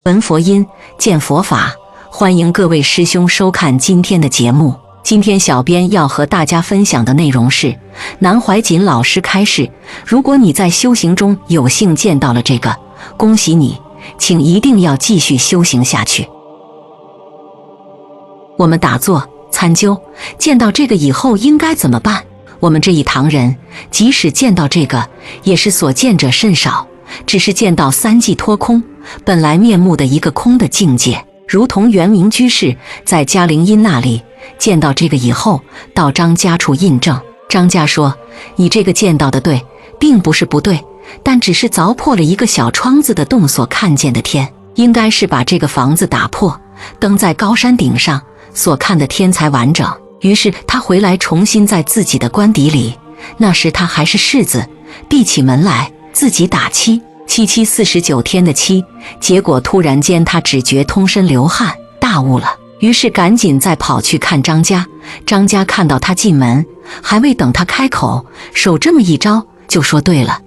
闻佛音，见佛法，欢迎各位师兄收看今天的节目。今天小编要和大家分享的内容是南怀瑾老师开示，如果你在修行中有幸见到了这个，恭喜你，请一定要继续修行下去。我们打坐参究，见到这个以后应该怎么办？我们这一堂人即使见到这个，也是所见者甚少，只是见到三际脱空，本来面目的一个空的境界。如同圆明居士在嘉陵阴那里见到这个以后，到张家处印证。张家说，你这个见到的对，并不是不对，但只是凿破了一个小窗子的洞所看见的天，应该是把这个房子打破，登在高山顶上，所看的天才完整。于是他回来重新在自己的官邸里，那时他还是世子，闭起门来自己打七49天的七，结果突然间他只觉通身流汗，大悟了，于是赶紧再跑去看张家。张家看到他进门，还未等他开口，手这么一招，就说对了，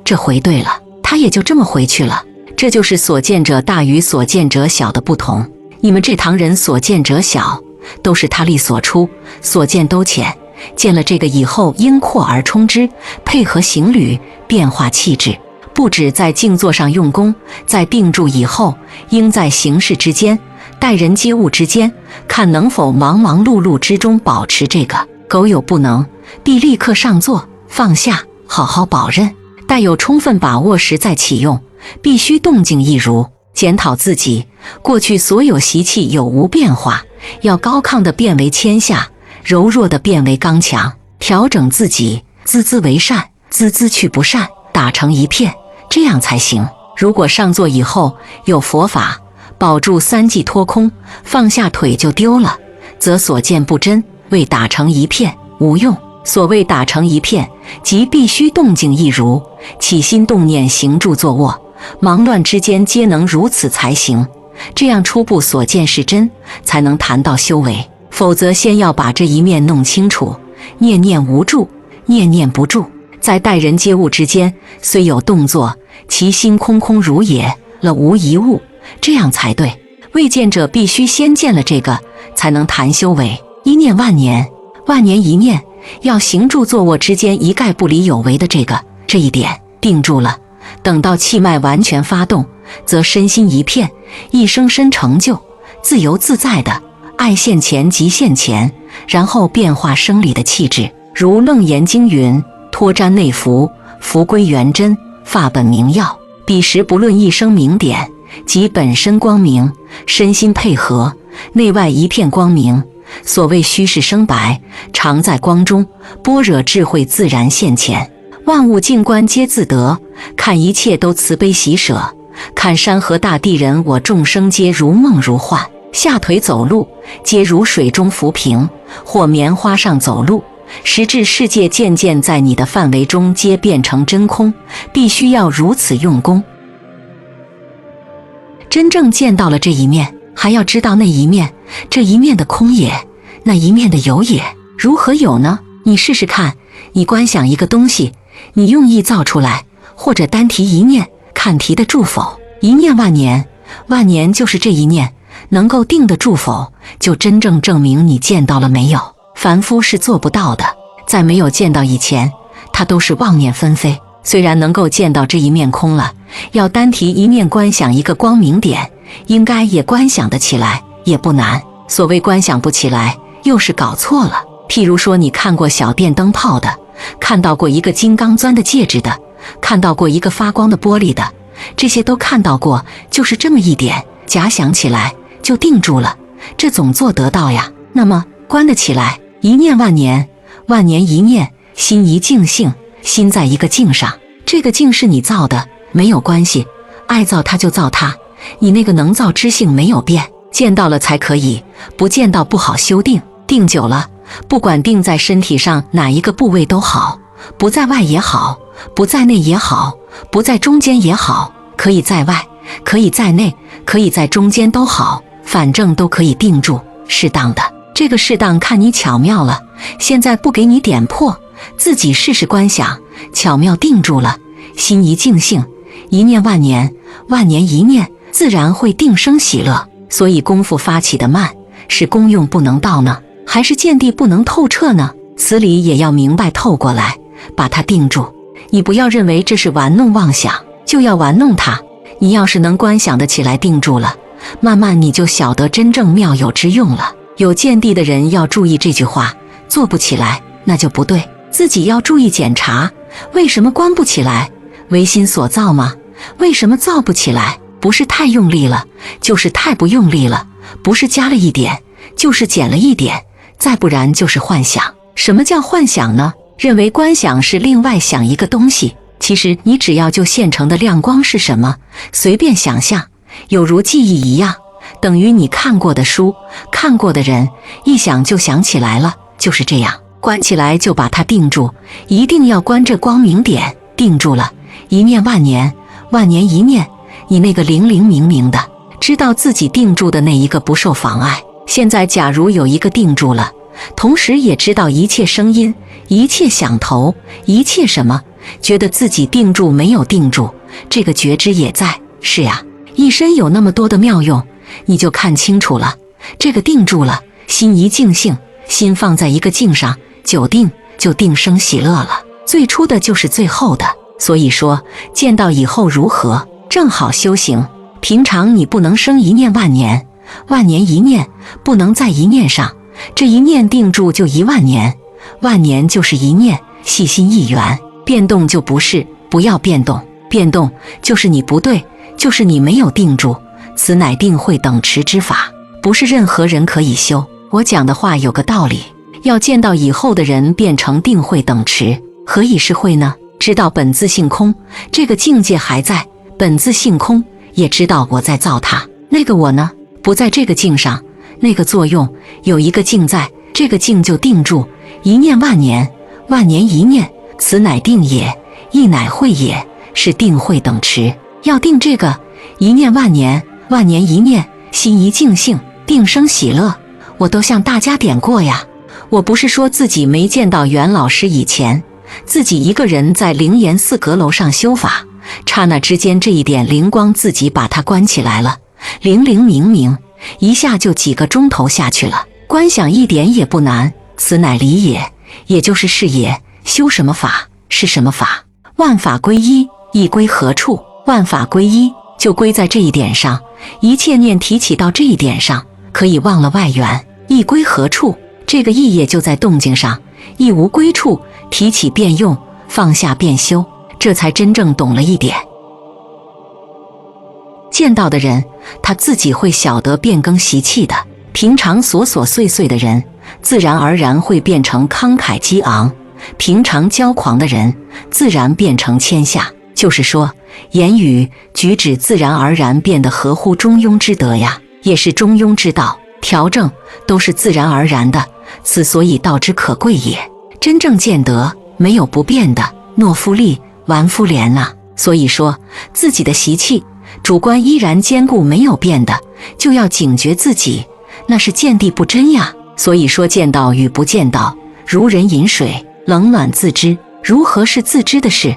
这回对了，他也就这么回去了。这就是所见者大与所见者小的不同。你们这堂人所见者小，都是他力所出，所见都浅，见了这个以后应扩而充之，配合行旅，变化气质。不止在静坐上用功，在定住以后，应在行事之间，待人接物之间，看能否忙忙碌碌之中保持这个。苟有不能，必立刻上座，放下，好好保任。待有充分把握时再启用，必须动静一如，检讨自己过去所有习气有无变化，要高亢的变为谦下，柔弱的变为刚强，调整自己，孜孜为善，孜孜去不善，打成一片，这样才行。如果上座以后有佛法，保住三际脱空，放下腿就丢了，则所见不真，为打成一片，无用。所谓打成一片，即必须动静一如，起心动念，行住坐卧，忙乱之间皆能如此才行。这样初步所见是真，才能谈到修为。否则先要把这一面弄清楚，念念无住，念念不住，在待人接物之间，虽有动作，其心空空如也，了无一物，这样才对。未见者必须先见了这个，才能谈修为。一念万年，万年一念，要行住坐卧之间一概不离有为的这一点定住了。等到气脉完全发动，则身心一片，一生身成就，自由自在的，爱现前即现前，然后变化生理的气质。如楞严经云，脱沾内服，服归元真，发本明耀。彼时不论一生明点，即本身光明，身心配合，内外一片光明。所谓虚实生白，常在光中，般若智慧自然现前。万物静观皆自得，看一切都慈悲喜舍，看山河大地人我众生皆如梦如幻，下腿走路皆如水中浮萍，或棉花上走路，实质世界渐渐在你的范围中皆变成真空，必须要如此用功。真正见到了这一面，还要知道那一面，这一面的空也，那一面的有也。如何有呢？你试试看，你观想一个东西，你用意造出来，或者单提一念，看提得住否？一念万年，万年就是这一念，能够定得住否，就真正证明你见到了没有。凡夫是做不到的，在没有见到以前，他都是妄念纷飞。虽然能够见到这一面空了，要单提一念观想一个光明点，应该也观想得起来，也不难。所谓观想不起来，又是搞错了。譬如说，你看过小电灯泡的，看到过一个金刚钻的戒指的，看到过一个发光的玻璃的，这些都看到过，就是这么一点，假想起来就定住了，这总做得到呀。那么观得起来，一念万年，万年一念，心一静性，心在一个静上，这个静是你造的，没有关系，爱造它就造它，你那个能造之性没有变，见到了才可以，不见到不好修定。定久了，不管定在身体上哪一个部位都好，不在外也好，不在内也好，不在中间也好，可以在外，可以在内，可以在中间都好，反正都可以定住，适当的。这个适当看你巧妙了，现在不给你点破，自己试试观想，巧妙定住了，心一静性，一念万年，万年一念，自然会定生喜乐。所以功夫发起的慢，是功用不能到呢，还是见地不能透彻呢？此理也要明白透过来，把它定住。你不要认为这是玩弄妄想，就要玩弄它。你要是能观想得起来定住了，慢慢你就晓得真正妙有之用了。有见地的人要注意这句话，做不起来那就不对，自己要注意检查，为什么观不起来？唯心所造吗？为什么造不起来？不是太用力了，就是太不用力了，不是加了一点，就是减了一点，再不然就是幻想。什么叫幻想呢？认为观想是另外想一个东西，其实你只要就现成的亮光是什么，随便想象，有如记忆一样，等于你看过的书，看过的人，一想就想起来了，就是这样。观起来就把它定住，一定要观这光明点，定住了，一念万年，万年一念，你那个灵灵明明的，知道自己定住的那一个不受妨碍。现在假如有一个定住了，同时也知道一切声音，一切响头，一切什么，觉得自己定住没有定住，这个觉知也在。是呀，一身有那么多的妙用，你就看清楚了。这个定住了，心一静性，心放在一个静上，久定就定生喜乐了。最初的就是最后的，所以说见到以后如何，正好修行。平常你不能生一念万年，万年一念，不能在一念上，这一念定住就10000年，万年就是一念，细心一元，变动就不是，不要变动，变动就是你不对，就是你没有定住，此乃定慧等持之法，不是任何人可以修。我讲的话有个道理，要见到以后的人变成定慧等持，何以是慧呢？知道本自性空，这个境界还在，本自性空，也知道我在造它，那个我呢，不在这个境上，那个作用有一个境在，这个境就定住，一念万年，万年一念，此乃定也，亦乃慧也，是定慧等持。要定这个一念万年，万年一念，心一静性，定生喜乐。我都向大家点过呀，我不是说自己没见到袁老师以前，自己一个人在灵岩寺阁楼上修法，刹那之间这一点灵光自己把它关起来了，灵灵明明，一下就几个钟头下去了，观想一点也不难，此乃理也，也就是是也。修什么法是什么法，万法归一，一归何处？万法归一，就归在这一点上，一切念提起到这一点上，可以忘了外缘。一归何处？这个意也就在动静上，一无归处，提起便用，放下便修，这才真正懂了一点。见到的人，他自己会晓得变更习气的。平常琐琐碎碎的人，自然而然会变成慷慨激昂；平常骄狂的人，自然变成谦下。就是说，言语举止自然而然变得合乎中庸之德呀，也是中庸之道。调整都是自然而然的，此所以道之可贵也。真正见得没有不变的，懦夫利，顽夫廉啊。所以说自己的习气主观依然坚固没有变的，就要警觉自己，那是见地不真呀。所以说见到与不见到，如人饮水，冷暖自知，如何是自知的事？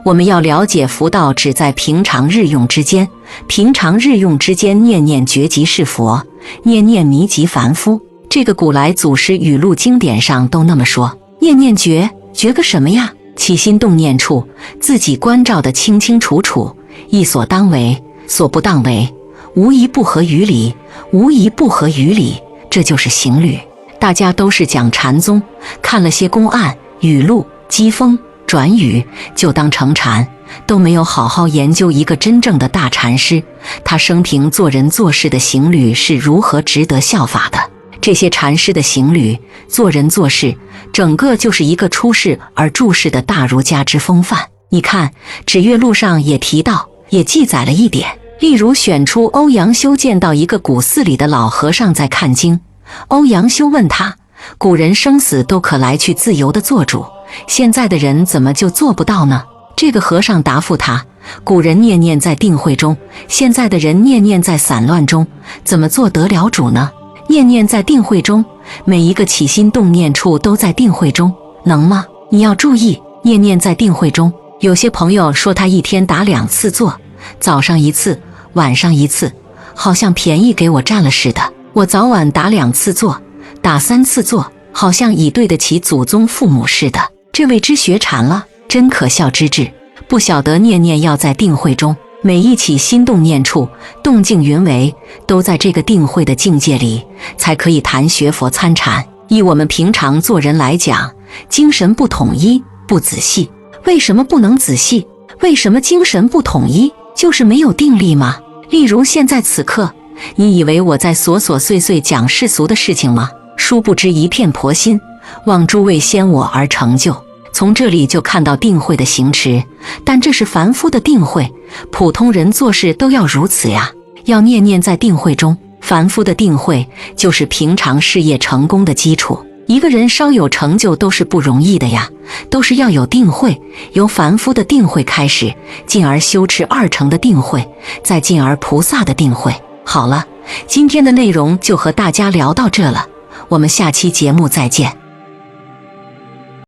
我们要了解佛道只在平常日用之间，平常日用之间念念觉即是佛，念念迷即凡夫。这个古来祖师语录经典上都那么说，念念觉，觉个什么呀？起心动念处，自己关照得清清楚楚，意所当为，所不当为，无一不合于理，无一不合于理，这就是行律。大家都是讲禅宗，看了些公案、语录、机锋、转语，就当成禅，都没有好好研究一个真正的大禅师，他生平做人做事的行律是如何值得效法的。这些禅师的行律、做人做事，整个就是一个出世而注世的大儒家之风范。你看指月录上也提到，也记载了一点，例如选出欧阳修见到一个古寺里的老和尚在看经，欧阳修问他，古人生死都可来去自由的做主，现在的人怎么就做不到呢？这个和尚答复他，古人念念在定慧中，现在的人念念在散乱中，怎么做得了主呢？念念在定慧中，每一个起心动念处都在定慧中，能吗？你要注意，念念在定慧中。有些朋友说他一天打2次坐，早上1次，晚上一次，好像便宜给我占了似的。我早晚打2次坐，打3次坐，好像已对得起祖宗父母似的。这为之学禅了，真可笑之至。不晓得念念要在定慧中，每一起心动念处，动静云为，都在这个定慧的境界里，才可以谈学佛参禅。依我们平常做人来讲，精神不统一，不仔细。为什么不能仔细？为什么精神不统一？就是没有定力吗？例如现在此刻，你以为我在琐琐碎碎讲世俗的事情吗？殊不知一片婆心，望诸位先我而成就。从这里就看到定慧的行持，但这是凡夫的定慧，普通人做事都要如此呀，要念念在定慧中。凡夫的定慧就是平常事业成功的基础，一个人稍有成就都是不容易的呀，都是要有定慧，由凡夫的定慧开始，进而修持2乘的定慧，再进而菩萨的定慧。好了，今天的内容就和大家聊到这了，我们下期节目再见。